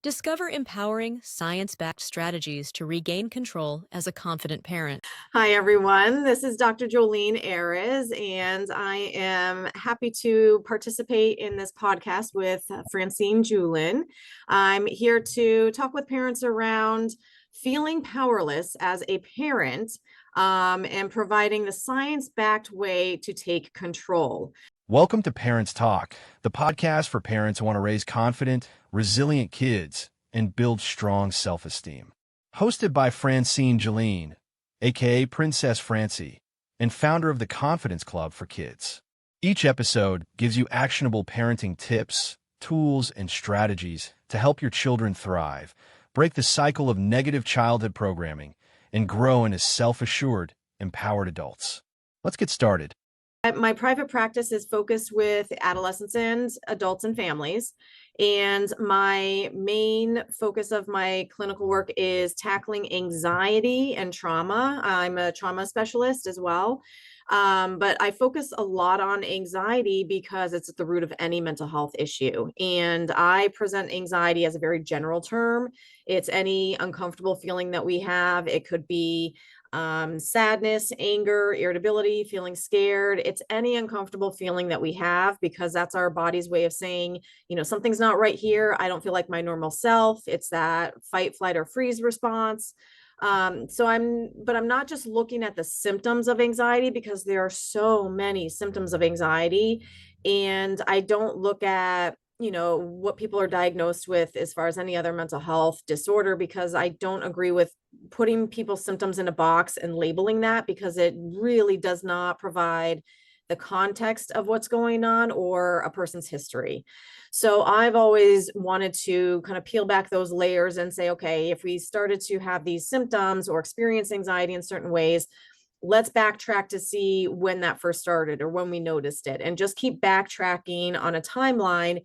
Discover empowering, science backed strategies to regain control as a confident parent. Hi, everyone. This is Dr. Jolene Arasz, and I am happy to participate in this podcast with Francine Juhlin. I'm here to talk with parents around feeling powerless as a parent and providing the science backed way to take control. Welcome to Parents Talk, the podcast for parents who want to raise confident, resilient kids and build strong self-esteem. Hosted by Francine Juhlin, aka Princess Francy, and founder of the Confidence Club for Kids. Each episode gives you actionable parenting tips, tools, and strategies to help your children thrive, break the cycle of negative childhood programming, and grow into self-assured, empowered adults. Let's get started. My private practice is focused with adolescents and adults and families. And my main focus of my clinical work is tackling anxiety and trauma. I'm a trauma specialist as well. But I focus a lot on anxiety because it's at the root of any mental health issue. And I present anxiety as a very general term. It's any uncomfortable feeling that we have. It could be sadness, anger, irritability, feeling scared. It's any uncomfortable feeling that we have because that's our body's way of saying, something's not right here. I don't feel like my normal self. It's that fight, flight, or freeze response. But I'm not just looking at the symptoms of anxiety because there are so many symptoms of anxiety. And I don't look at what people are diagnosed with as far as any other mental health disorder, because I don't agree with putting people's symptoms in a box and labeling that, because it really does not provide the context of what's going on or a person's history. So I've always wanted to kind of peel back those layers and say, okay, if we started to have these symptoms or experience anxiety in certain ways, let's backtrack to see when that first started or when we noticed it, and just keep backtracking on a timeline.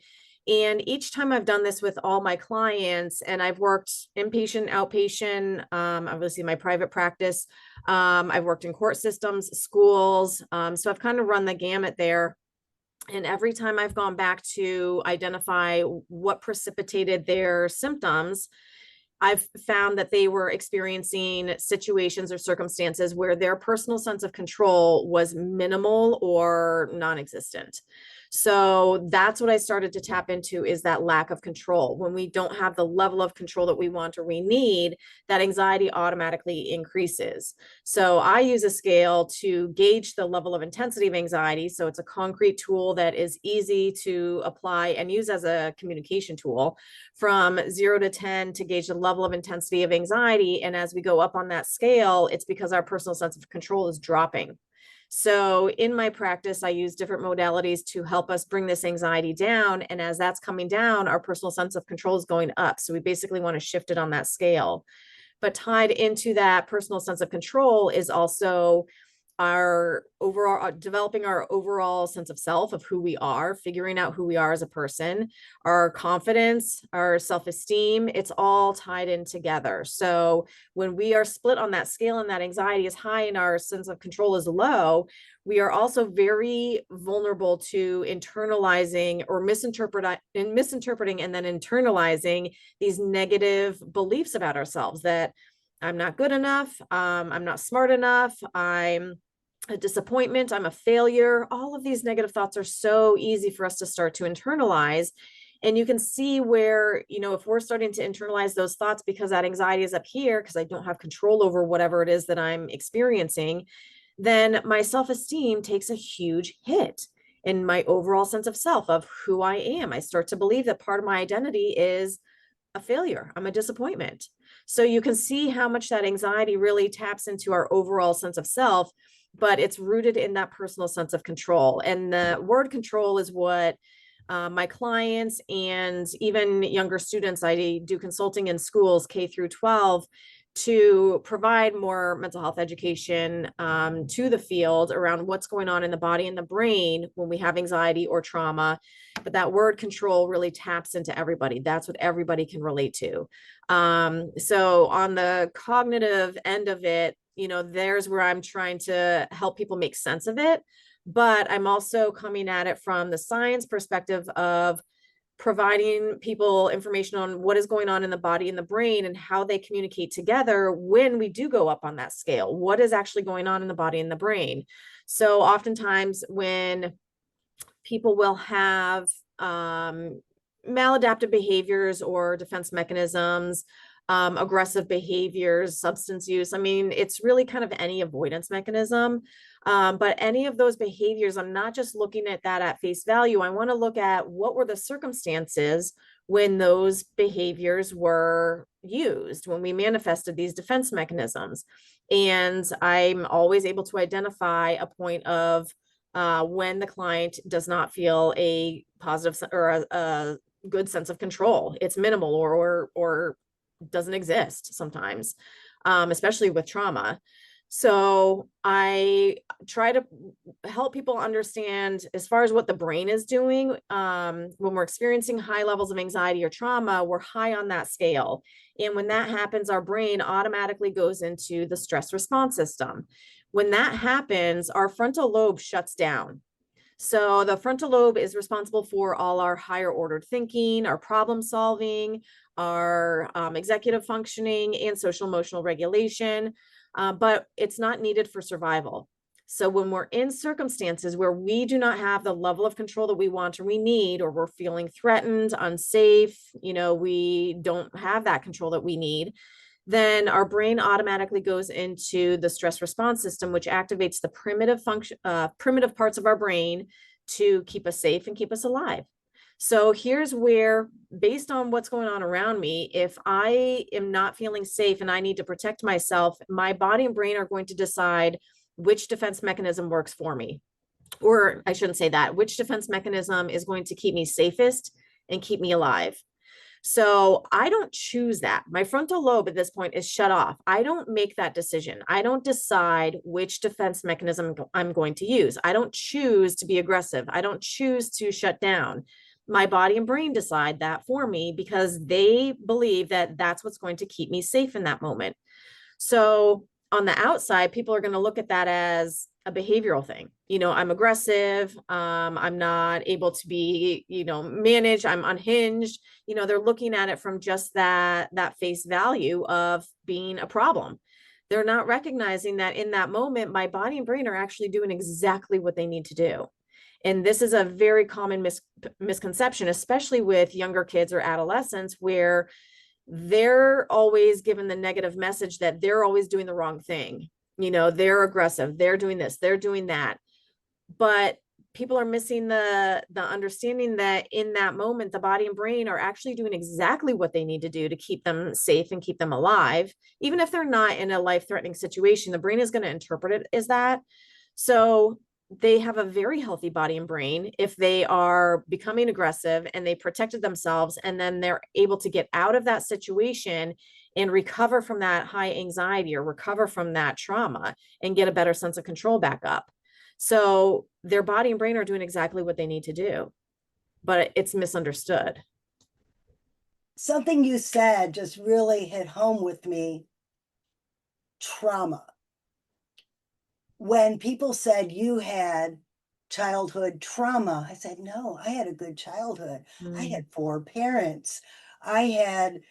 And each time I've done this with all my clients, and I've worked inpatient, outpatient, obviously my private practice. I've worked in court systems, schools. So I've kind of run the gamut there. And every time I've gone back to identify what precipitated their symptoms, I've found that they were experiencing situations or circumstances where their personal sense of control was minimal or non-existent. So that's what I started to tap into, is that lack of control. When we don't have the level of control that we want or we need, that anxiety automatically increases. So I use a scale to gauge the level of intensity of anxiety. So it's a concrete tool that is easy to apply and use as a communication tool, from 0 to 10 to gauge the level of intensity of anxiety. And as we go up on that scale, it's because our personal sense of control is dropping. So in my practice, I use different modalities to help us bring this anxiety down. And as that's coming down, our personal sense of control is going up. So we basically want to shift it on that scale. But tied into that personal sense of control is also our overall developing our overall sense of self, of who we are, figuring out who we are as a person, our confidence, our self-esteem. It's all tied in together. So when we are split on that scale and that anxiety is high and our sense of control is low, we are also very vulnerable to internalizing or misinterpreting and then internalizing these negative beliefs about ourselves, that I'm not good enough, I'm not smart enough, I'm a disappointment, I'm a failure. All of these negative thoughts are so easy for us to start to internalize. And you can see where, if we're starting to internalize those thoughts because that anxiety is up here, because I don't have control over whatever it is that I'm experiencing, then my self-esteem takes a huge hit in my overall sense of self, of who I am. I start to believe that part of my identity is a failure. I'm a disappointment. So you can see how much that anxiety really taps into our overall sense of self, but it's rooted in that personal sense of control. And the word control is what my clients and even younger students, I do consulting in schools K through 12, to provide more mental health education to the field around what's going on in the body and the brain when we have anxiety or trauma. But that word control really taps into everybody. That's what everybody can relate to. So on the cognitive end of it, there's where I'm trying to help people make sense of it. But I'm also coming at it from the science perspective of providing people information on what is going on in the body and the brain and how they communicate together when we do go up on that scale. What is actually going on in the body and the brain? So oftentimes when people will have maladaptive behaviors or defense mechanisms, aggressive behaviors, substance use. I mean, it's really kind of any avoidance mechanism. But any of those behaviors, I'm not just looking at that at face value. I want to look at what were the circumstances when those behaviors were used, when we manifested these defense mechanisms. And I'm always able to identify a point of when the client does not feel a positive or a good sense of control. It's minimal or doesn't exist sometimes, especially with trauma. So I try to help people understand as far as what the brain is doing. When we're experiencing high levels of anxiety or trauma, we're high on that scale. And when that happens, our brain automatically goes into the stress response system. When that happens, our frontal lobe shuts down. So the frontal lobe is responsible for all our higher ordered thinking, our problem solving, our executive functioning, and social emotional regulation, but it's not needed for survival. So when we're in circumstances where we do not have the level of control that we want or we need, or we're feeling threatened, unsafe, we don't have that control that we need, then our brain automatically goes into the stress response system, which activates the primitive parts of our brain to keep us safe and keep us alive. So here's where, based on what's going on around me, if I am not feeling safe and I need to protect myself, my body and brain are going to decide which defense mechanism works for me. Or I shouldn't say that, which defense mechanism is going to keep me safest and keep me alive. So I don't choose that. My frontal lobe at this point is shut off. I don't make that decision. I don't decide which defense mechanism I'm going to use. I don't choose to be aggressive. I don't choose to shut down. My body and brain decide that for me because they believe that that's what's going to keep me safe in that moment. So on the outside, people are going to look at that as a behavioral thing. I'm aggressive. I'm not able to be, managed. I'm unhinged. They're looking at it from just that face value of being a problem. They're not recognizing that in that moment, my body and brain are actually doing exactly what they need to do. And this is a very common misconception, especially with younger kids or adolescents, where they're always given the negative message that they're always doing the wrong thing. They're aggressive, they're doing this, they're doing that. But people are missing the understanding that in that moment, the body and brain are actually doing exactly what they need to do to keep them safe and keep them alive. Even if they're not in a life-threatening situation, the brain is going to interpret it as that. So they have a very healthy body and brain if they are becoming aggressive and they protected themselves, and then they're able to get out of that situation and recover from that high anxiety or recover from that trauma and get a better sense of control back up. So their body and brain are doing exactly what they need to do, but it's misunderstood. Something you said just really hit home with me. Trauma. When people said you had childhood trauma, I said, no, I had a good childhood. I had 4 parents. I had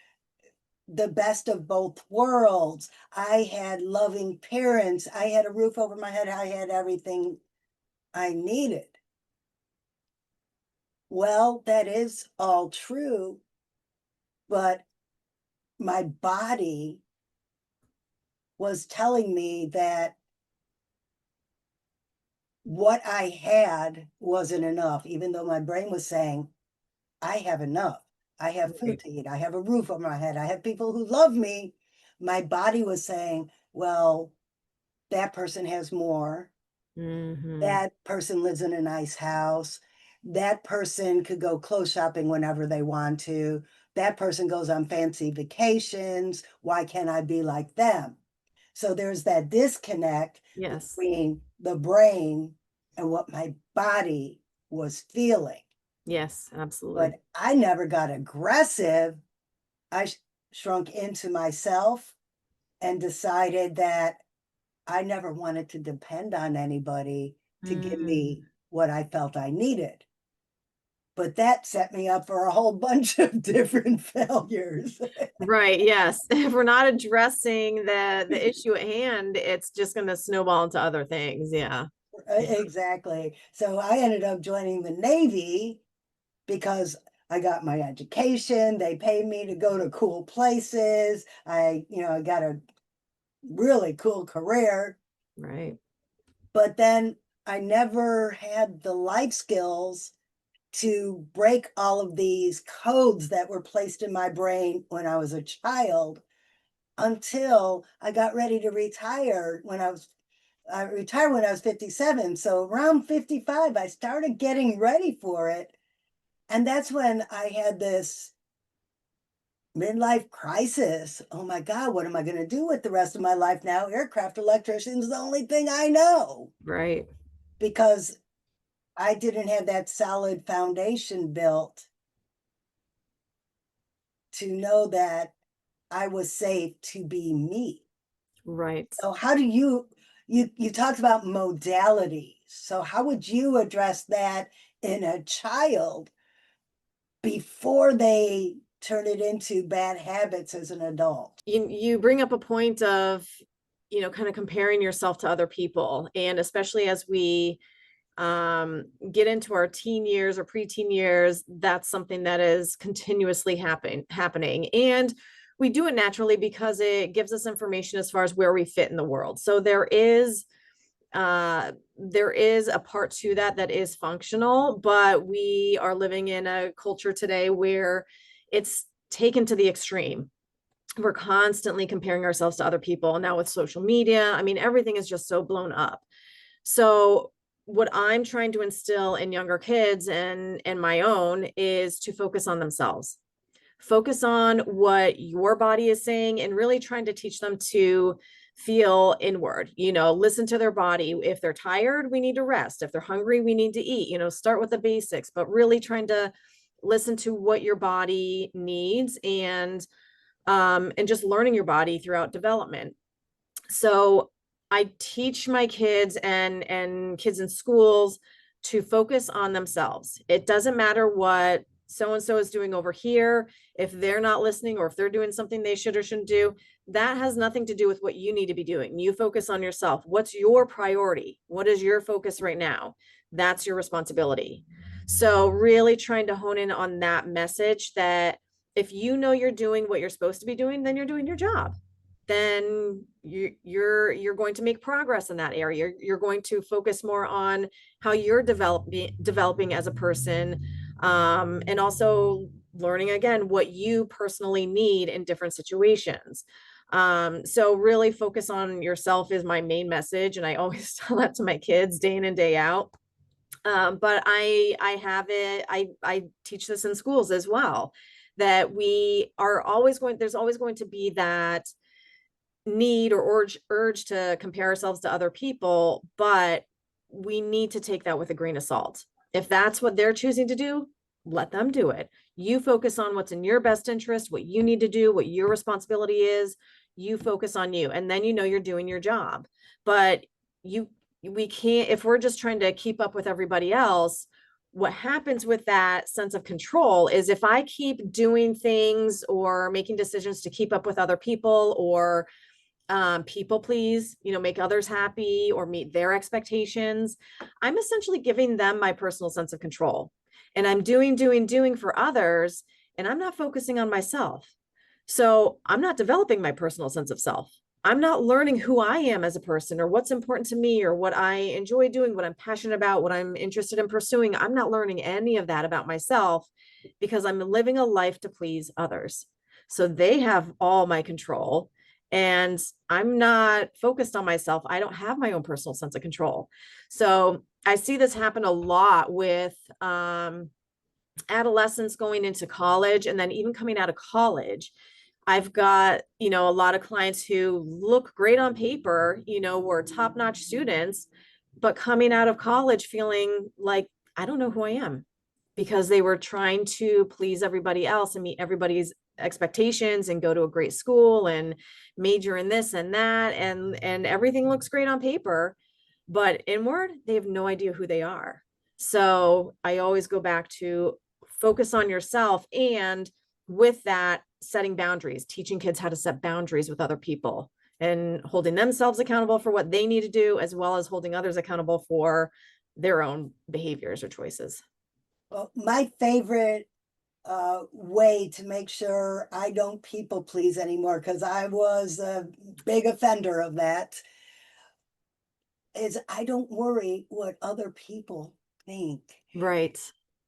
the best of both worlds. I had loving parents. I had a roof over my head. I had everything I needed. Well, that is all true, but my body was telling me that what I had wasn't enough, even though my brain was saying, I have enough. I have food to eat. I have a roof over my head. I have people who love me. My body was saying, well, that person has more. That person lives in a nice house. That person could go clothes shopping whenever they want to. That person goes on fancy vacations. Why can't I be like them? So there's that disconnect between the brain and what my body was feeling. Yes, absolutely. But I never got aggressive. I shrunk into myself and decided that I never wanted to depend on anybody to give me what I felt I needed. but that set me up for a whole bunch of different failures. Right. Yes. If we're not addressing the issue at hand, it's just going to snowball into other things. Yeah. Exactly. So I ended up joining the Navy because I got my education. They paid me to go to cool places. I got a really cool career, Right. but then I never had the life skills to break all of these codes that were placed in my brain when I was a child until I got ready to retire I retired when I was 57. So around 55, I started getting ready for it. And that's when I had this midlife crisis. Oh my God, what am I going to do with the rest of my life now? Aircraft electrician is the only thing I know, Right. because I didn't have that solid foundation built to know that I was safe to be me. Right. So how do you talked about modalities. So how would you address that in a child before they turn it into bad habits as an adult? You bring up a point of, kind of comparing yourself to other people. And especially as we get into our teen years or preteen years, that's something that is continuously happening. And we do it naturally because it gives us information as far as where we fit in the world. So there is a part to that is functional, but we are living in a culture today where it's taken to the extreme. We're constantly comparing ourselves to other people. And now with social media, I mean, everything is just so blown up. So what I'm trying to instill in younger kids and my own is to focus on themselves. Focus on what your body is saying and really trying to teach them to feel inward, listen to their body. If they're tired, we need to rest. If they're hungry, we need to eat, start with the basics, but really trying to listen to what your body needs and just learning your body throughout development. So I teach my kids and kids in schools to focus on themselves. It doesn't matter what so and so is doing over here. If they're not listening or if they're doing something they should or shouldn't do, that has nothing to do with what you need to be doing. You focus on yourself. What's your priority? What is your focus right now? That's your responsibility. So really trying to hone in on that message that if you know you're doing what you're supposed to be doing, then you're doing your job. Then you're going to make progress in that area. You're going to focus more on how you're developing as a person, and also learning again what you personally need in different situations. So really focus on yourself is my main message, and I always tell that to my kids day in and day out. But I have it. I teach this in schools as well, that there's always going to be that need or urge to compare ourselves to other people, but we need to take that with a grain of salt. If that's what they're choosing to do, let them do it. You focus on what's in your best interest, what you need to do, what your responsibility is. You focus on you, and then you're doing your job. But we can't, if we're just trying to keep up with everybody else, what happens with that sense of control is if I keep doing things or making decisions to keep up with other people or people please, make others happy or meet their expectations, I'm essentially giving them my personal sense of control. And I'm doing for others, and I'm not focusing on myself. So I'm not developing my personal sense of self. I'm not learning who I am as a person or what's important to me or what I enjoy doing, what I'm passionate about, what I'm interested in pursuing. I'm not learning any of that about myself because I'm living a life to please others. So they have all my control and I'm not focused on myself. I don't have my own personal sense of control. So I see this happen a lot with adolescents going into college and then even coming out of college. I've got, a lot of clients who look great on paper, were top-notch students, but coming out of college feeling like, I don't know who I am, because they were trying to please everybody else and meet everybody's expectations and go to a great school and major in this and that. And everything looks great on paper, but inward, they have no idea who they are. So I always go back to focus on yourself. And with that, setting boundaries, teaching kids how to set boundaries with other people and holding themselves accountable for what they need to do, as well as holding others accountable for their own behaviors or choices. Well, my favorite way to make sure I don't people please anymore, because I was a big offender of that, is I don't worry what other people think. Right.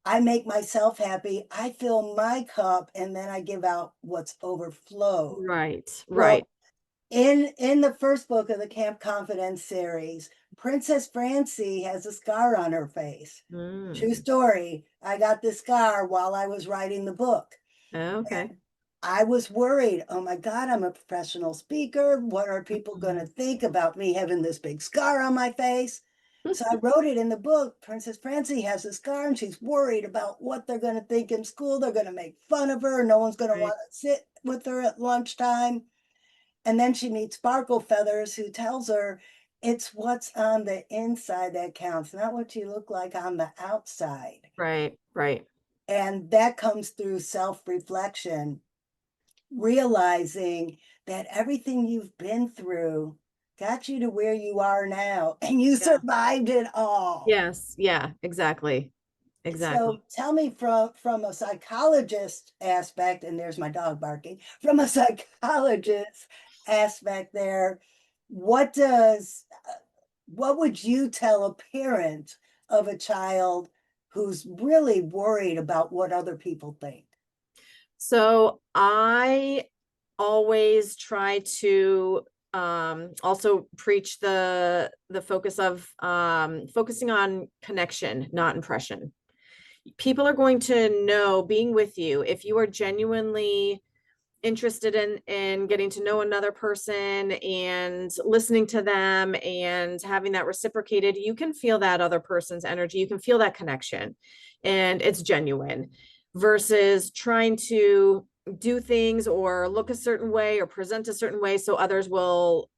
I make myself happy. I fill my cup and then I give out what's overflowed. Right. Well, Right. in the first book of the Camp Confidence series, Princess Francy has a scar on her face. True Mm. story. I got this scar while I was writing the book. Okay. And I was worried. Oh my God, I'm a professional speaker. What are people going to think about me having this big scar on my face? So I wrote it in the book. Princess Francy has a scar and she's worried about what they're going to think in school. They're going to make fun of her. No one's going to Right. want to sit with her at lunchtime. And then she meets Sparkle Feathers, who tells her it's what's on the inside that counts, not what you look like on the outside. Right. Right. And that comes through self-reflection, realizing that everything you've been through got you to where you are now, and you Yeah. survived it all. Yes. Yeah, exactly. Exactly. So tell me, from a psychologist aspect, and there's my dog barking, from a psychologist aspect there, what does what would you tell a parent of a child who's really worried about what other people think? So I always try to also preach the focus of focusing on connection, not impression. People are going to know, being with you, if you are genuinely interested in getting to know another person and listening to them and having that reciprocated, you can feel that other person's energy, you can feel that connection, and it's genuine, versus trying to do things or look a certain way or present a certain way so others will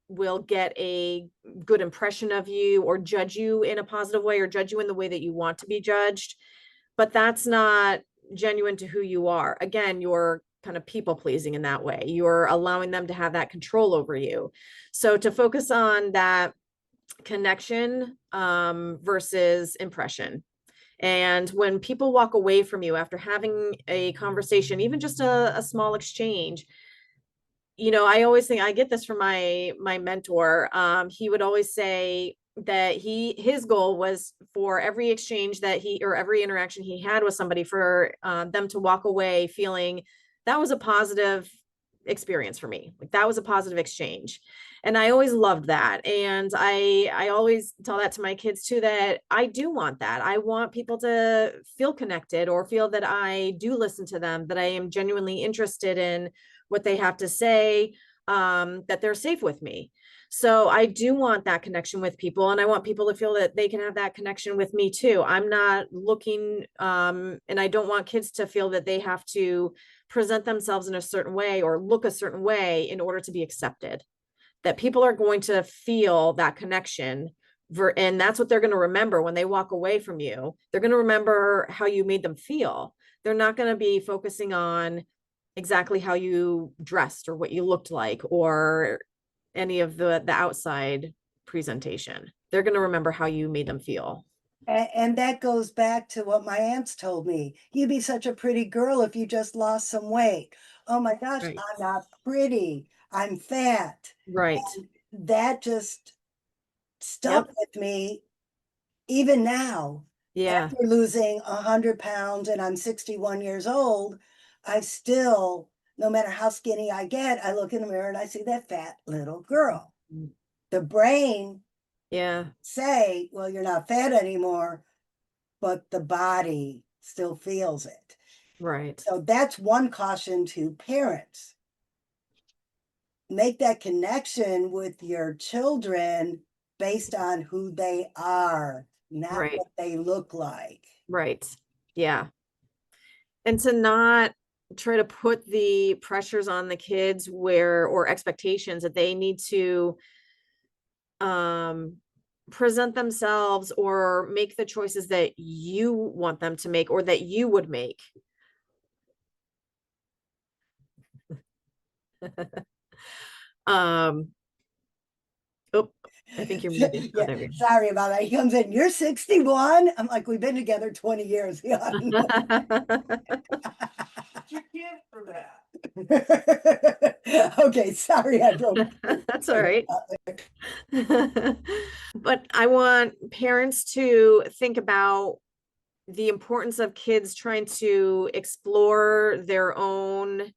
get a good impression of you or judge you in a positive way or judge you in the way that you want to be judged. But that's not genuine to who you are. Again, you're kind of people pleasing in that way. You're allowing them to have that control over you. So to focus on that connection versus impression. And when people walk away from you after having a conversation, even just a small exchange, I always think, I get this from my mentor. He would always say that his goal was for every exchange that he, or every interaction he had with somebody, for them to walk away feeling that was a positive experience for me. Like, that was a positive exchange. And I always loved that. And I always tell that to my kids too, that I do want that. I want people to feel connected or feel that I do listen to them, that I am genuinely interested in what they have to say, that they're safe with me. So I do want that connection with people, and I want people to feel that they can have that connection with me too. I'm not looking, and I don't want kids to feel that they have to present themselves in a certain way or look a certain way in order to be accepted. That people are going to feel that connection, and that's what they're going to remember when they walk away from you. They're going to remember how you made them feel. They're not going to be focusing on exactly how you dressed or what you looked like or any of the outside presentation. They're going to remember how you made them feel. And that goes back to what my aunts told me. You'd be such a pretty girl if you just lost some weight. Oh my gosh, Right. I'm not pretty. I'm fat. Right. And that just stuck Yep. with me even now. Yeah. After losing 100 pounds and I'm 61 years old, I still, no matter how skinny I get, I look in the mirror and I see that fat little girl. The brain Yeah. say, well, you're not fat anymore, but the body still feels it. Right. So that's one caution to parents. Make that connection with your children based on who they are, not Right. what they look like. Right. Yeah. And to not try to put the pressures on the kids or expectations that they need to um present themselves or make the choices that you want them to make or that you would make. Oh, I think you're muted. Oh, Yeah, there we go. sorry about that. He comes in, you're 61. I'm like, we've been together 20 years. Yeah. You can't for that. Okay, sorry, I broke. That's all right. But I want parents to think about the importance of kids trying to explore their own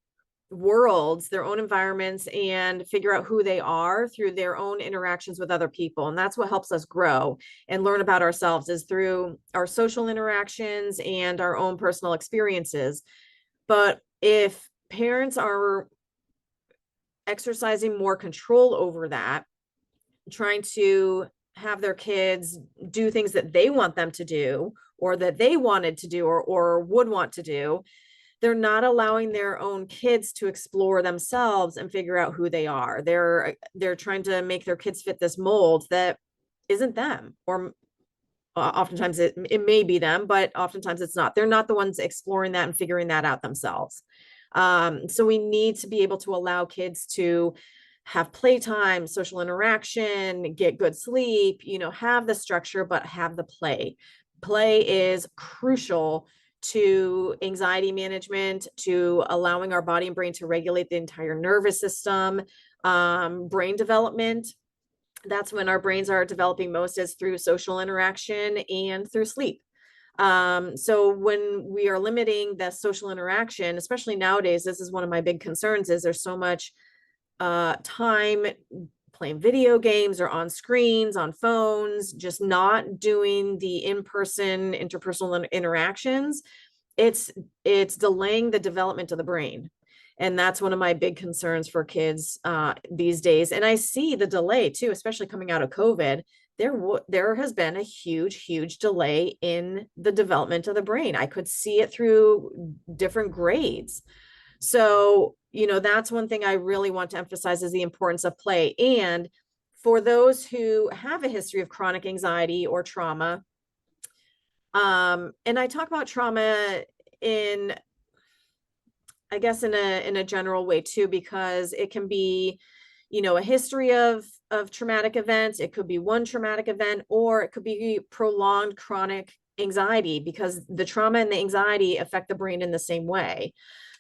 worlds, their own environments, and figure out who they are through their own interactions with other people. And that's what helps us grow and learn about ourselves, is through our social interactions and our own personal experiences. But if parents are exercising more control over that, trying to have their kids do things that they want them to do or that they wanted to do or would want to do, they're not allowing their own kids to explore themselves and figure out who they are. They're trying to make their kids fit this mold that isn't them, or oftentimes it may be them, but oftentimes it's not. They're not the ones exploring that and figuring that out themselves. So we need to be able to allow kids to have playtime, social interaction, get good sleep, have the structure, but have the play. Play is crucial to anxiety management, to allowing our body and brain to regulate the entire nervous system, brain development. That's when our brains are developing most, is through social interaction and through sleep. So when we are limiting the social interaction, especially nowadays, this is one of my big concerns, is there's so much time playing video games or on screens, on phones, just not doing the in-person interpersonal interactions. It's delaying the development of the brain. And that's one of my big concerns for kids these days. And I see the delay too, especially coming out of COVID. There has been a huge delay in the development of the brain. I could see it through different grades. So, that's one thing I really want to emphasize, is the importance of play. And for those who have a history of chronic anxiety or trauma, and I talk about trauma in, I guess, in a general way too, because it can be, a history of traumatic events. It could be one traumatic event, or it could be prolonged chronic anxiety, because the trauma and the anxiety affect the brain in the same way.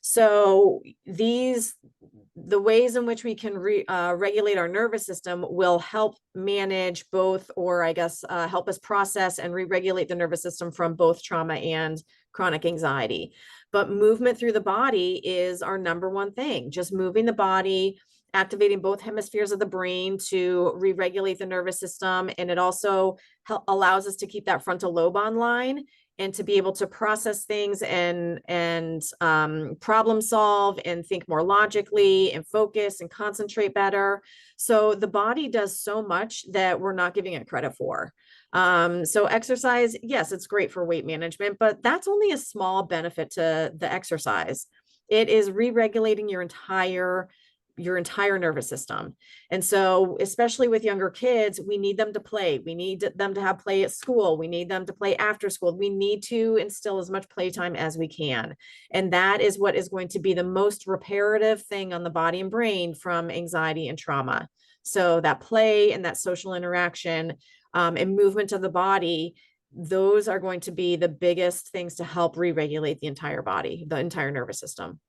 So the ways in which we can regulate our nervous system will help manage both, or I guess help us process and re-regulate the nervous system from both trauma and chronic anxiety. But movement through the body is our number one thing. Just moving the body, activating both hemispheres of the brain to re-regulate the nervous system. And it also allows us to keep that frontal lobe online and to be able to process things and problem solve and think more logically and focus and concentrate better. So the body does so much that we're not giving it credit for. So exercise, yes, it's great for weight management, but that's only a small benefit to the exercise. It is re-regulating your entire nervous system. And so, especially with younger kids, we need them to play. We need them to have play at school. We need them to play after school. We need to instill as much playtime as we can. And that is what is going to be the most reparative thing on the body and brain from anxiety and trauma. So that play and that social interaction and movement of the body, those are going to be the biggest things to help re-regulate the entire body, the entire nervous system.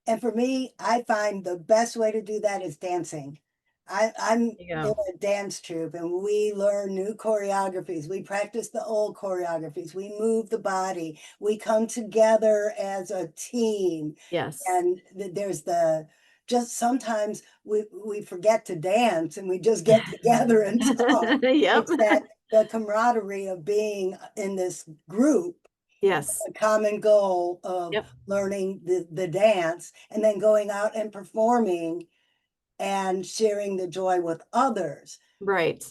And for me, I find the best way to do that is dancing. I'm in a dance troupe, and we learn new choreographies. We practice the old choreographies. We move the body. We come together as a team. Yes. And there's just sometimes we forget to dance, and we just get together and talk. Yep. It's that the camaraderie of being in this group. Yes. A common goal of learning the dance, and then going out and performing and sharing the joy with others. Right.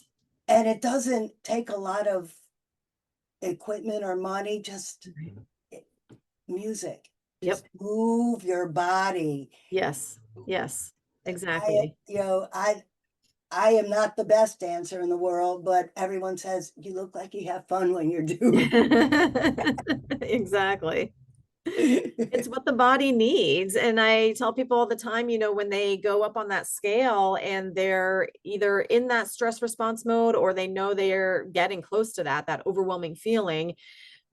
And it doesn't take a lot of equipment or money, just music. Just move your body. Yes. Yes. Exactly. I am not the best dancer in the world, but everyone says you look like you have fun when you're doing Exactly. It's it. what the body needs. And I tell people all the time, when they go up on that scale and they're either in that stress response mode or they know they're getting close to that overwhelming feeling,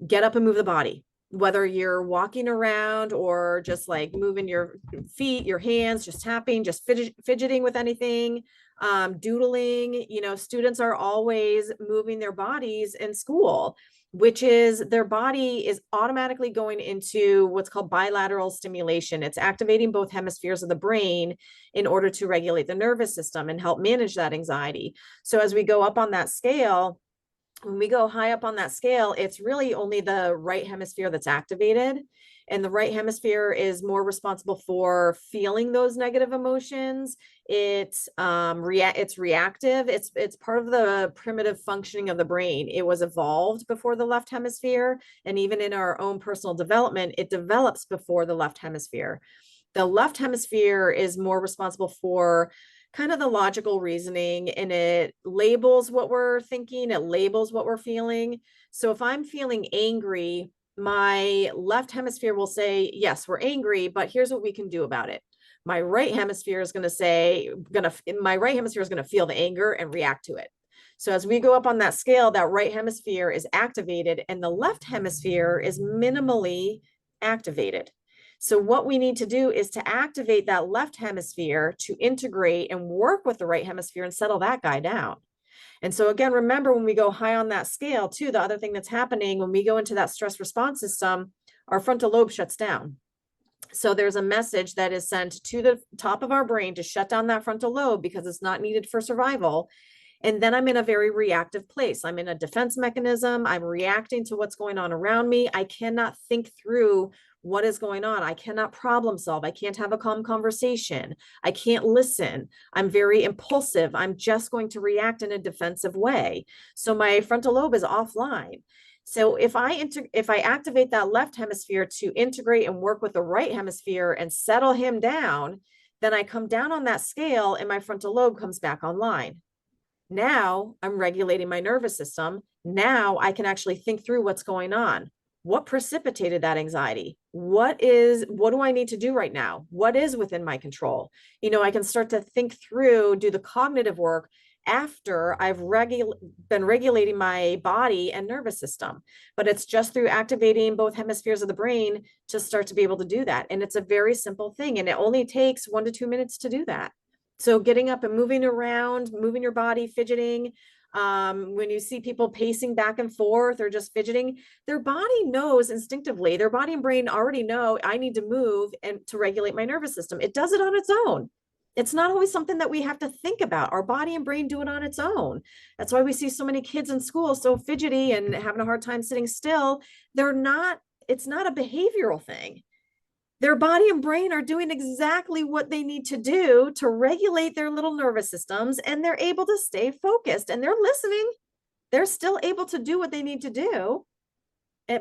get up and move the body. Whether you're walking around or just like moving your feet, your hands, just tapping, just fidgeting with anything, doodling, students are always moving their bodies in school, which is their body is automatically going into what's called bilateral stimulation. It's activating both hemispheres of the brain in order to regulate the nervous system and help manage that anxiety. So as we go up on that scale, when we go high up on that scale, it's really only the right hemisphere that's activated. And the right hemisphere is more responsible for feeling those negative emotions. It's reactive. It's part of the primitive functioning of the brain. It was evolved before the left hemisphere. And even in our own personal development, it develops before the left hemisphere. The left hemisphere is more responsible for kind of the logical reasoning, and it labels what we're thinking, it labels what we're feeling. So if I'm feeling angry, my left hemisphere will say, yes, we're angry, but here's what we can do about it. My right hemisphere is going to feel the anger and react to it. So as we go up on that scale, that right hemisphere is activated and the left hemisphere is minimally activated. So what we need to do is to activate that left hemisphere to integrate and work with the right hemisphere and settle that guy down. And so again, remember when we go high on that scale too, the other thing that's happening when we go into that stress response system, our frontal lobe shuts down. So there's a message that is sent to the top of our brain to shut down that frontal lobe because it's not needed for survival. And then I'm in a very reactive place. I'm in a defense mechanism. I'm reacting to what's going on around me. I cannot think through what is going on. I cannot problem solve. I can't have a calm conversation. I can't listen. I'm very impulsive. I'm just going to react in a defensive way. So my frontal lobe is offline. So if I activate that left hemisphere to integrate and work with the right hemisphere and settle him down, then I come down on that scale and my frontal lobe comes back online. Now I'm regulating my nervous system. Now I can actually think through what's going on. What precipitated that anxiety? What do I need to do right now? What is within my control? I can start to think through, do the cognitive work after I've been regulating my body and nervous system. But it's just through activating both hemispheres of the brain to start to be able to do that. And it's a very simple thing. And it only takes 1 to 2 minutes to do that. So getting up and moving around, moving your body, fidgeting. When you see people pacing back and forth or just fidgeting, their body knows instinctively, their body and brain already know I need to move and to regulate my nervous system. It does it on its own. It's not always something that we have to think about. Our body and brain do it on its own. That's why we see so many kids in school so fidgety and having a hard time sitting still. It's not a behavioral thing. Their body and brain are doing exactly what they need to do to regulate their little nervous systems, and they're able to stay focused and they're listening. They're still able to do what they need to do,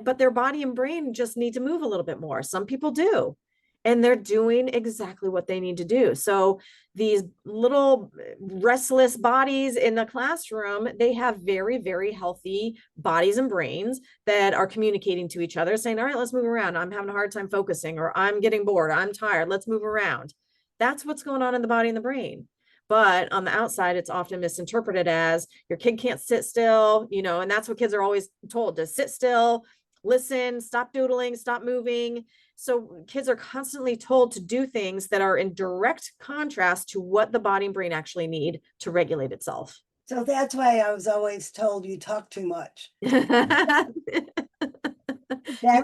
but their body and brain just need to move a little bit more. Some people do, and they're doing exactly what they need to do. So these little restless bodies in the classroom, they have very, very healthy bodies and brains that are communicating to each other, saying, all right, let's move around. I'm having a hard time focusing, or I'm getting bored, I'm tired. Let's move around. That's what's going on in the body and the brain. But on the outside, it's often misinterpreted as your kid can't sit still, and that's what kids are always told, to sit still, listen, stop doodling, stop moving. So kids are constantly told to do things that are in direct contrast to what the body and brain actually need to regulate itself. So that's why I was always told you talk too much. You're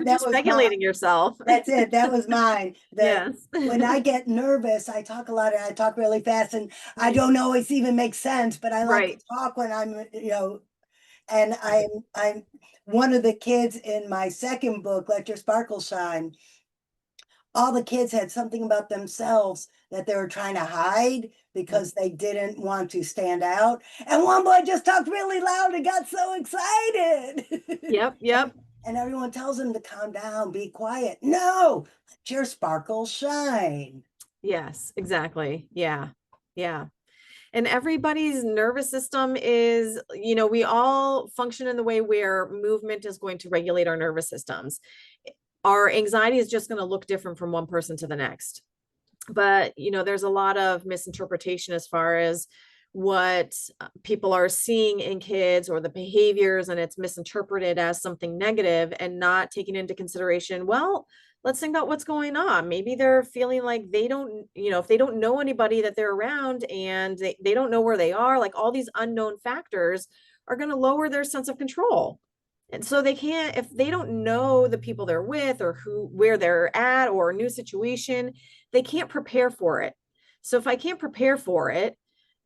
just regulating yourself. That's it. That was mine. Yes. When I get nervous, I talk a lot and I talk really fast, and I don't always even make sense, but I like to talk when I'm, and I'm one of the kids in my second book, Let Your Sparkle Shine. All the kids had something about themselves that they were trying to hide because they didn't want to stand out. And one boy just talked really loud and got so excited. Yep. And everyone tells him to calm down, be quiet. No, let your sparkle shine. Yes, exactly. Yeah. And everybody's nervous system is, we all function in the way where movement is going to regulate our nervous systems. Our anxiety is just going to look different from one person to the next. But, there's a lot of misinterpretation as far as what people are seeing in kids or the behaviors, and it's misinterpreted as something negative and not taking into consideration, well, let's think about what's going on. Maybe they're feeling like they don't, if they don't know anybody that they're around and they don't know where they are, like all these unknown factors are going to lower their sense of control. And so they can't, if they don't know the people they're with or where they're at or a new situation, they can't prepare for it. So if I can't prepare for it,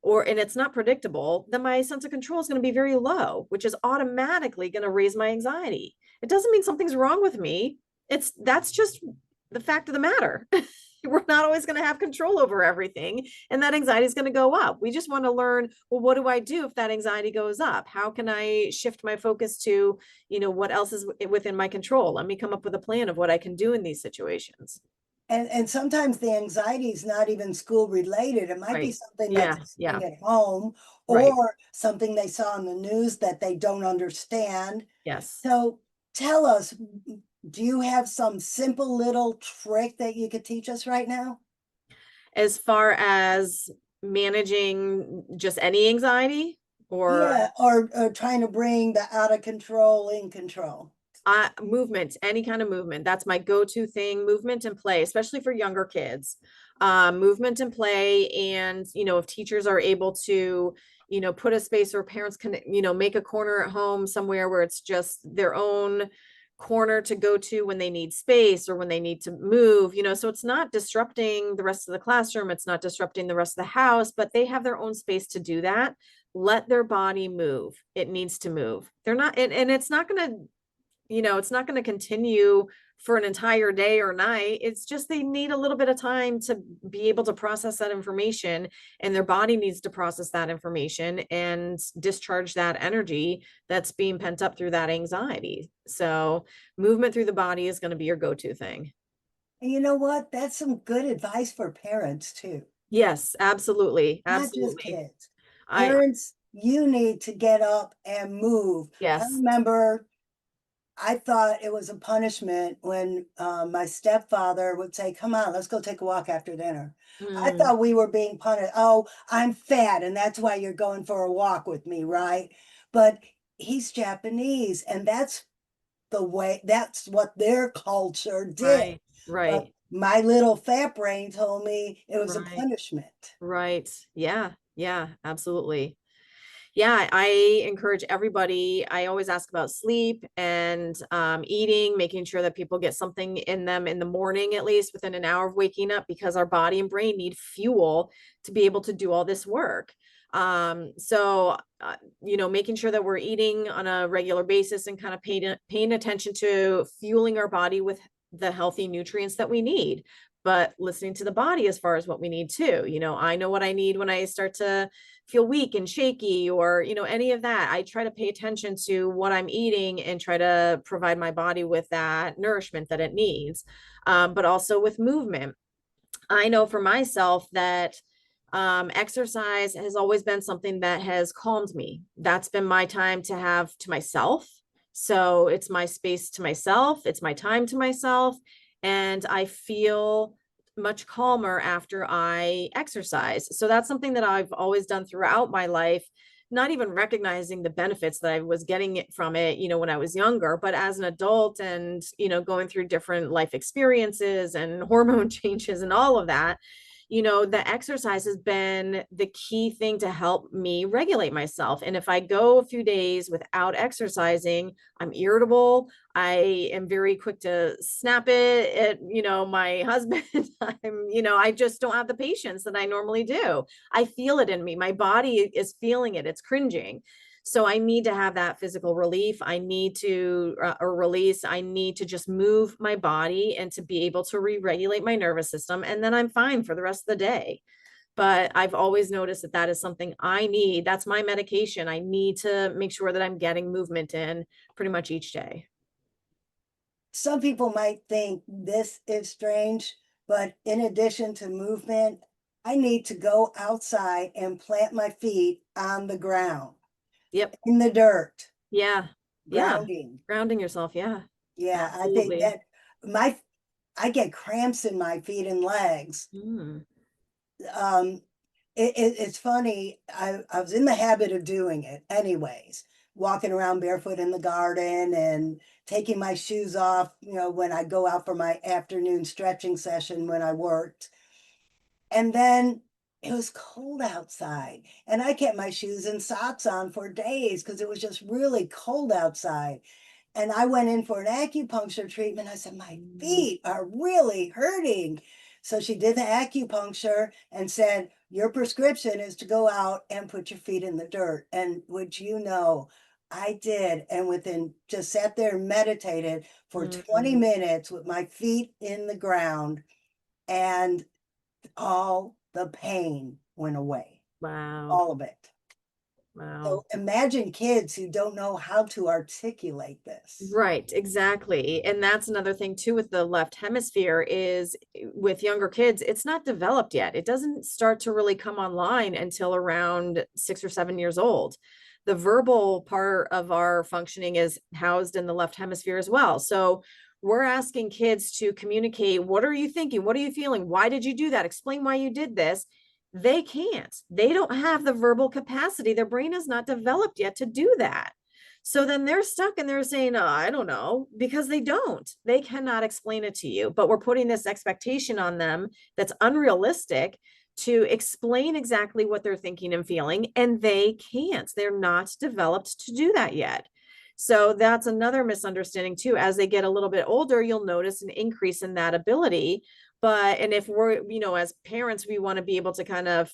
and it's not predictable, then my sense of control is going to be very low, which is automatically going to raise my anxiety. It doesn't mean something's wrong with me. That's just the fact of the matter. We're not always going to have control over everything, and that anxiety is going to go up. We just want to learn, well, what do I do if that anxiety goes up? How can I shift my focus to, what else is within my control? Let me come up with a plan of what I can do in these situations. And sometimes the anxiety is not even school related. It might be Right. something Yeah, that's yeah. happening at home, Right. or something they saw on the news that they don't understand. Yes. So tell us, do you have some simple little trick that you could teach us right now? As far as managing just any anxiety, or Yeah, or trying to bring the out of control in control. movement, any kind of movement. That's my go-to thing, movement and play, especially for younger kids. Movement and play. And, if teachers are able to, put a space where parents can, make a corner at home somewhere where it's just their own corner to go to when they need space or when they need to move, so it's not disrupting the rest of the classroom. It's not disrupting the rest of the house, but they have their own space to do that. Let their body move. It needs to move. They're not, and it's not going to, it's not going to continue for an entire day or night. It's just they need a little bit of time to be able to process that information, and their body needs to process that information and discharge that energy that's being pent up through that anxiety. So movement through the body is going to be your go-to thing. And you know what? That's some good advice for parents too. Yes, absolutely. Not just Absolutely. kids. I, Parents, you need to get up and move. I yes. remember I thought it was a punishment when my stepfather would say, "Come on, let's go take a walk after dinner." I Mm, thought we were being punished. Oh, I'm fat, and that's why you're going for a walk with me, right? But he's Japanese, and that's the way, that's what their culture did. right. But Right. my little fat brain told me it was a Right. punishment. Right. Yeah. Yeah, absolutely. Yeah, I encourage everybody. I always ask about sleep and eating, making sure that people get something in them in the morning, at least within an hour of waking up, because our body and brain need fuel to be able to do all this work. So, making sure that we're eating on a regular basis and kind of paying attention to fueling our body with the healthy nutrients that we need, but listening to the body as far as what we need too. I know what I need when I start to feel weak and shaky, or any of that. I try to pay attention to what I'm eating and try to provide my body with that nourishment that it needs. But also with movement, I know for myself that exercise has always been something that has calmed me. That's been my time to have to myself. So it's my space to myself, it's my time to myself, and I feel much calmer after I exercise. So that's something that I've always done throughout my life, not even recognizing the benefits that I was getting it from it, when I was younger, but as an adult and, going through different life experiences and hormone changes and all of that, the exercise has been the key thing to help me regulate myself. And if I go a few days without exercising, I'm irritable. I am very quick to snap it at, my husband. I just don't have the patience that I normally do. I feel it in me. My body is feeling it. It's cringing. So I need to have that physical relief. I need to, or release. I need to just move my body and to be able to re-regulate my nervous system. And then I'm fine for the rest of the day. But I've always noticed that that is something I need. That's my medication. I need to make sure that I'm getting movement in pretty much each day. Some people might think this is strange, but in addition to movement, I need to go outside and plant my feet on the ground, Yep. in the dirt, Yeah. Yeah. grounding. Grounding yourself. Yeah. Yeah, I think Absolutely. that I get cramps in my feet and legs. Mm. Um, it's funny. I was in the habit of doing it anyways, walking around barefoot in the garden and taking my shoes off, when I go out for my afternoon stretching session when I worked. And then it was cold outside, and I kept my shoes and socks on for days because it was just really cold outside. And I went in for an acupuncture treatment. I said, my feet are really hurting. So she did the acupuncture and said, your prescription is to go out and put your feet in the dirt. And would you know, I did. And within just sat there and meditated for 20 Mm. minutes with my feet in the ground, and all the pain went away, Wow. all of it. Wow. So imagine kids who don't know how to articulate this. Right, exactly. And that's another thing too with the left hemisphere is with younger kids, it's not developed yet. It doesn't start to really come online until around 6 or 7 years old. The verbal part of our functioning is housed in the left hemisphere as well. So we're asking kids to communicate, what are you thinking? What are you feeling? Why did you do that? Explain why you did this. They can't. They don't have the verbal capacity. Their brain is not developed yet to do that. So then they're stuck and they're saying, oh, I don't know, because they don't. They cannot explain it to you. But we're putting this expectation on them that's unrealistic to explain exactly what they're thinking and feeling, and they can't. They're not developed to do that yet. So that's another misunderstanding too. As they get a little bit older, you'll notice an increase in that ability. And if we're, as parents, we want to be able to kind of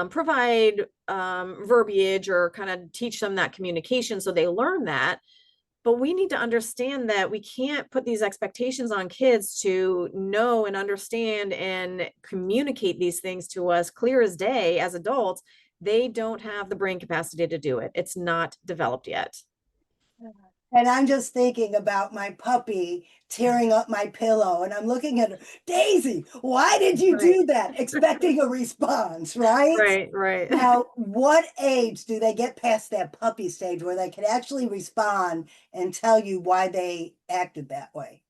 provide verbiage or kind of teach them that communication so they learn that. But we need to understand that we can't put these expectations on kids to know and understand and communicate these things to us clear as day as adults. They don't have the brain capacity to do it. It's not developed yet. And I'm just thinking about my puppy tearing up my pillow, and I'm looking at her, Daisy, why did you Right. do that? Expecting a response, right? Right, right. Now, what age do they get past that puppy stage where they can actually respond and tell you why they acted that way?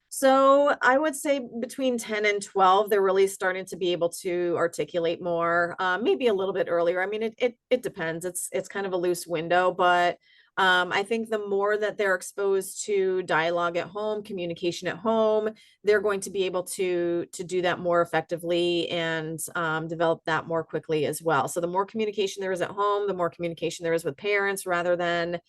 So I would say between 10 and 12, they're really starting to be able to articulate more, maybe a little bit earlier. I mean, it depends. It's kind of a loose window, but I think the more that they're exposed to dialogue at home, communication at home, they're going to be able to do that more effectively and develop that more quickly as well. So the more communication there is at home, the more communication there is with parents rather than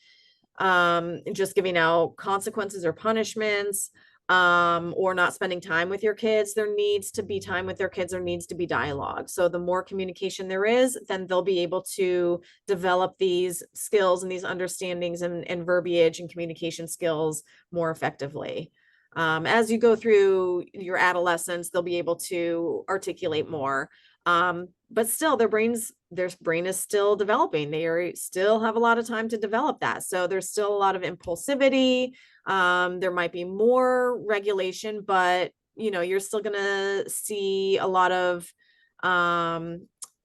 just giving out consequences or punishments or not spending time with your kids. There needs to be time with their kids. There needs to be dialogue. So the more communication there is, then they'll be able to develop these skills and these understandings and verbiage and communication skills more effectively. As you go through your adolescence, they'll be able to articulate more. But still their brain is still developing. Still have a lot of time to develop that. So there's still a lot of impulsivity. There might be more regulation, but you're still gonna see a lot of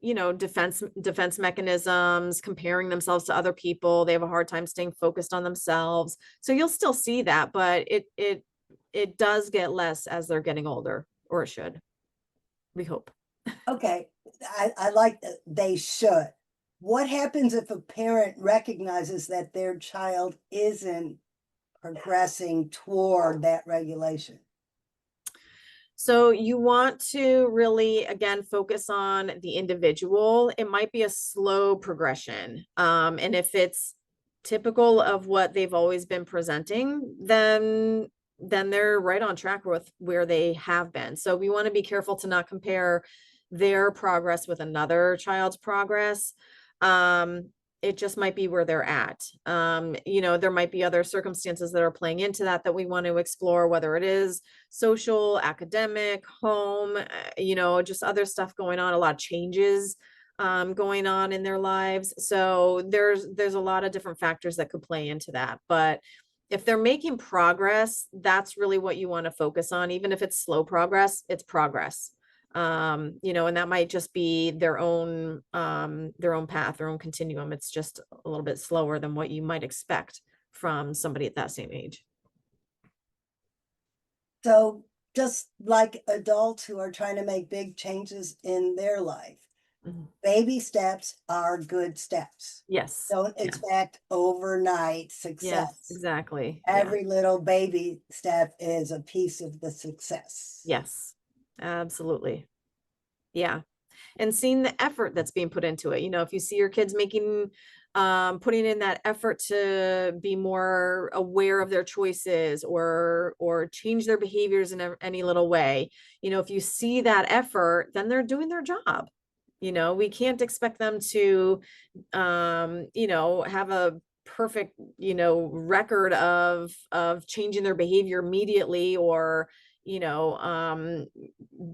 defense mechanisms, comparing themselves to other people. They have a hard time staying focused on themselves. So you'll still see that, but it does get less as they're getting older, or it should. We hope. Okay, I like that they should. What happens if a parent recognizes that their child isn't progressing toward that regulation? So you want to really, again, focus on the individual. It might be a slow progression. And if it's typical of what they've always been presenting, then they're right on track with where they have been. So we want to be careful to not compare their progress with another child's progress. It just might be where they're at. There might be other circumstances that are playing into that we want to explore, whether it is social, academic, home, just other stuff going on, a lot of changes going on in their lives. So there's a lot of different factors that could play into that. But if they're making progress, that's really what you want to focus on. Even if it's slow progress, it's progress. And that might just be their own path, their own continuum. It's just a little bit slower than what you might expect from somebody at that same age. So just like adults who are trying to make big changes in their life, baby steps are good steps. Yes. Don't expect overnight success. Yes, exactly. Every little baby step is a piece of the success. Yes, absolutely. Yeah. And seeing the effort that's being put into it. If you see your kids putting in that effort to be more aware of their choices or change their behaviors in any little way, if you see that effort, then they're doing their job. We can't expect them to, have a perfect, record of changing their behavior immediately, or,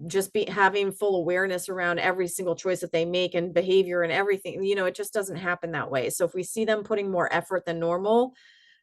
just be having full awareness around every single choice that they make and behavior and everything. It just doesn't happen that way. So if we see them putting more effort than normal,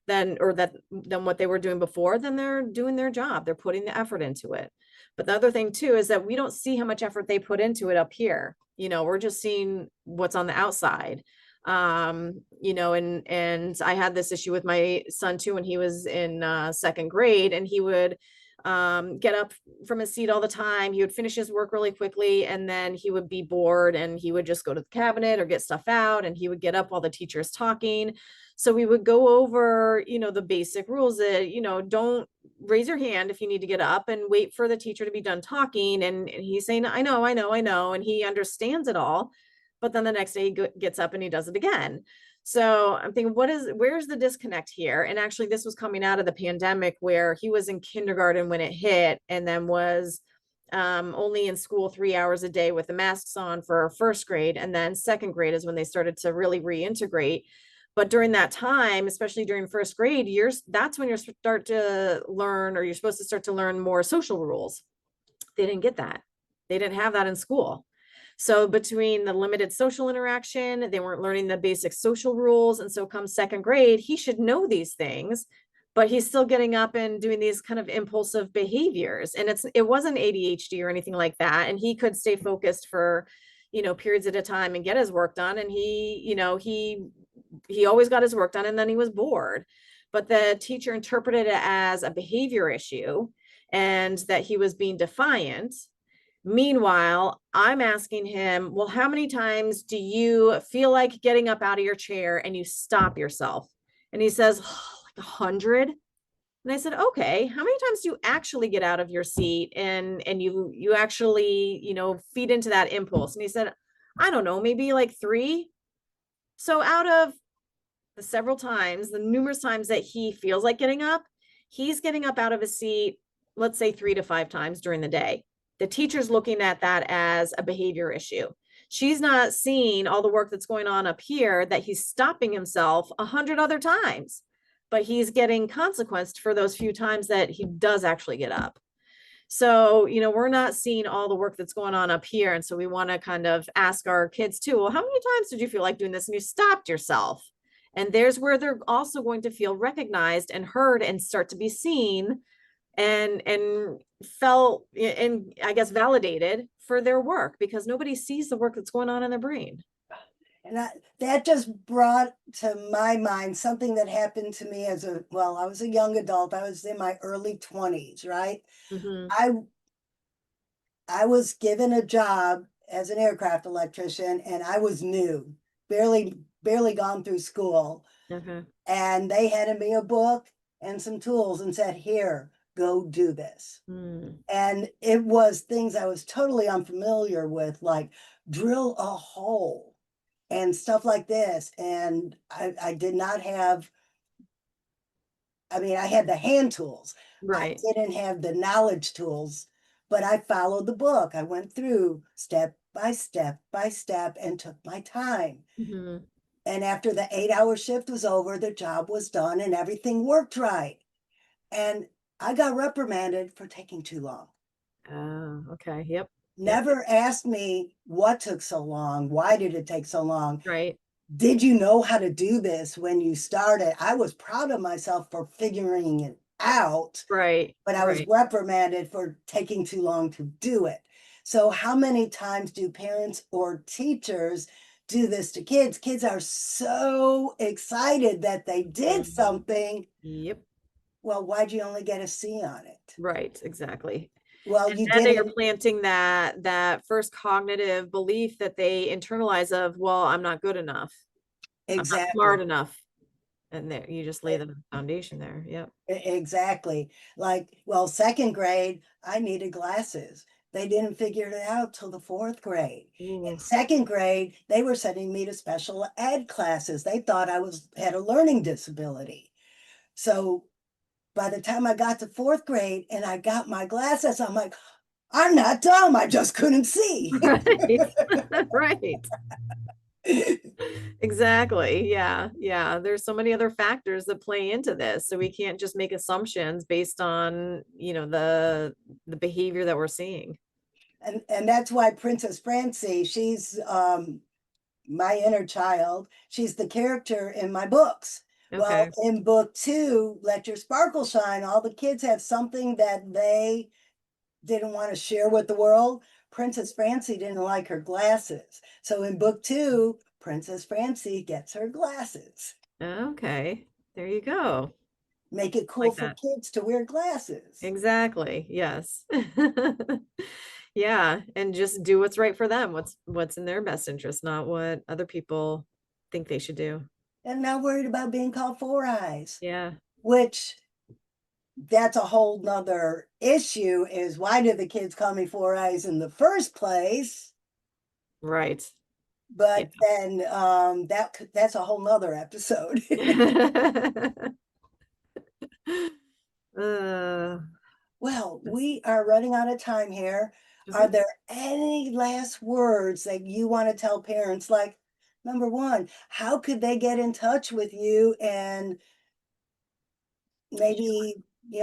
than what they were doing before, then they're doing their job. They're putting the effort into it. But the other thing too is that we don't see how much effort they put into it up here. We're just seeing what's on the outside. And I had this issue with my son too when he was in second grade, and he would get up from his seat all the time. He would finish his work really quickly, and then he would be bored and he would just go to the cabinet or get stuff out, and he would get up while the teacher is talking. So we would go over, the basic rules that, don't raise your hand if you need to get up, and wait for the teacher to be done talking. And he's saying, I know. And he understands it all. But then the next day he gets up and he does it again. So I'm thinking, where's the disconnect here? And actually this was coming out of the pandemic, where he was in kindergarten when it hit, and then was only in school 3 hours a day with the masks on for first grade. And then second grade is when they started to really reintegrate. But during that time, especially during first grade years, that's when you're supposed to start to learn more social rules. They didn't get that. They didn't have that in school. So between the limited social interaction, they weren't learning the basic social rules. And so come second grade, he should know these things, but he's still getting up and doing these kind of impulsive behaviors. And it wasn't ADHD or anything like that. And he could stay focused for, periods at a time and get his work done. And he always got his work done, and then he was bored. But the teacher interpreted it as a behavior issue and that he was being defiant. Meanwhile, I'm asking him, well, how many times do you feel like getting up out of your chair and you stop yourself? And he says, like 100. And I said, okay, how many times do you actually get out of your seat and you actually, feed into that impulse? And he said, I don't know, maybe like 3. So out of the numerous times that he feels like getting up, he's getting up out of his seat, let's say 3 to 5 times during the day. The teacher's looking at that as a behavior issue. She's not seeing all the work that's going on up here, that he's stopping himself 100 other times, but he's getting consequenced for those few times that he does actually get up. So, we're not seeing all the work that's going on up here. And so we want to kind of ask our kids too, well, how many times did you feel like doing this and you stopped yourself? And there's where they're also going to feel recognized and heard and start to be seen and felt, and I guess validated for their work, because nobody sees the work that's going on in their brain. And that just brought to my mind something that happened to me I was a young adult. I was in my early 20s, right? Mm-hmm. I was given a job as an aircraft electrician, and I was new, barely gone through school. Mm-hmm. And they handed me a book and some tools and said, here, go do this. And it was things I was totally unfamiliar with, like drill a hole and stuff like this. And I did not have, I had the hand tools. Right. I didn't have the knowledge tools, but I followed the book. I went through step by step and took my time. Mm-hmm. And after the 8-hour shift was over, the job was done and everything worked right. And I got reprimanded for taking too long. Oh, okay. Yep. Never asked me what took so long. Why did it take so long? Right. Did you know how to do this when you started? I was proud of myself for figuring it out. Right. But I was reprimanded for taking too long to do it. So how many times do parents or teachers do this to kids? Kids are so excited that they did Mhm. something. Yep. Well, why'd you only get a C on it? Right. Exactly. Well, you And then you're didn't. planting that first cognitive belief that they internalize of, well, I'm not good enough. I'm not smart Exactly. enough. And there you just lay the foundation there. Yep. Exactly. Like, well, second grade, I needed glasses. They didn't figure it out till the fourth grade. Ooh. In second grade, they were sending me to special ed classes. They thought I had a learning disability. So by the time I got to fourth grade and I got my glasses, I'm like, I'm not dumb. I just couldn't see. Right. Right. Exactly. Yeah. Yeah. There's so many other factors that play into this. So we can't just make assumptions based on, the behavior that we're seeing. And that's why Princess Francy, she's my inner child. She's the character in my books. Well, Okay. in book 2, Let Your Sparkle Shine, all the kids have something that they didn't want to share with the world. Princess Francy didn't like her glasses. So in book 2, Princess Francy gets her glasses. Okay. There you go. Make it cool Like for that. kids to wear glasses. Exactly. Yes. Yeah. And just do what's right for them. What's in their best interest, not what other people think they should do. And not worried about being called Four Eyes, Yeah. which that's a whole nother issue, is why did the kids call me Four Eyes in the first place? Right. But then that's a whole nother episode. uh, Well, that's we are running out of time here. Are okay. there any last words that you want to tell parents? Like, number one, how could they get in touch with you and maybe,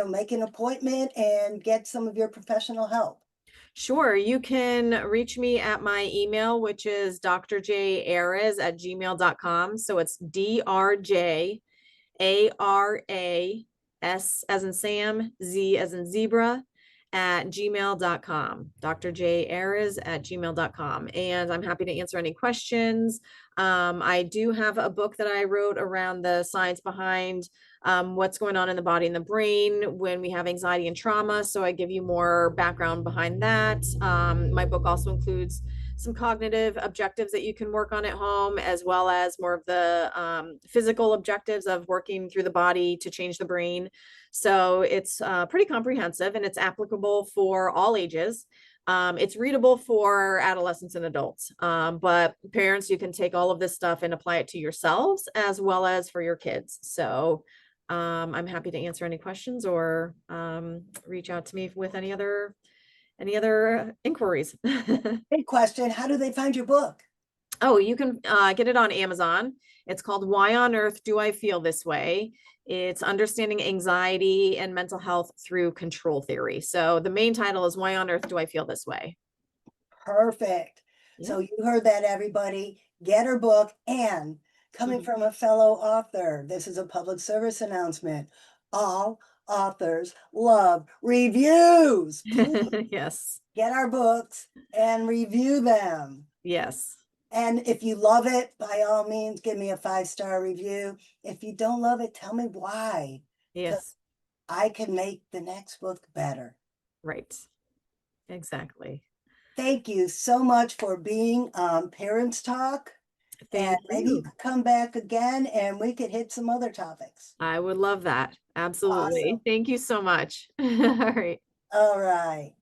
make an appointment and get some of your professional help? Sure. You can reach me at my email, which is drjaras@gmail.com. So it's DRJARAS as in Sam, Z as in zebra at gmail.com. drjaras@gmail.com. And I'm happy to answer any questions. I do have a book that I wrote around the science behind what's going on in the body and the brain when we have anxiety and trauma. So I give you more background behind that. My book also includes some cognitive objectives that you can work on at home, as well as more of the physical objectives of working through the body to change the brain. So it's pretty comprehensive and it's applicable for all ages. It's readable for adolescents and adults, but parents, you can take all of this stuff and apply it to yourselves as well as for your kids. So I'm happy to answer any questions or reach out to me with any other inquiries. Big question. How do they find your book? Oh, you can get it on Amazon. It's called Why on Earth Do I Feel This Way? It's understanding anxiety and mental health through control theory. So the main title is Why on Earth Do I Feel This Way? Perfect. Yeah. So you heard that, everybody. Get her book. And coming Mhm. from a fellow author, this is a public service announcement. All authors love reviews. Please Yes. get our books and review them. Yes. And if you love it, by all means, give me a 5-star review. If you don't love it, tell me why. Yes. I can make the next book better. Right. Exactly. Thank you so much for being on Parents Talk. And Thank maybe you you. could come back again and we could hit some other topics. I would love that. Absolutely. Awesome. Thank you so much. All right. All right.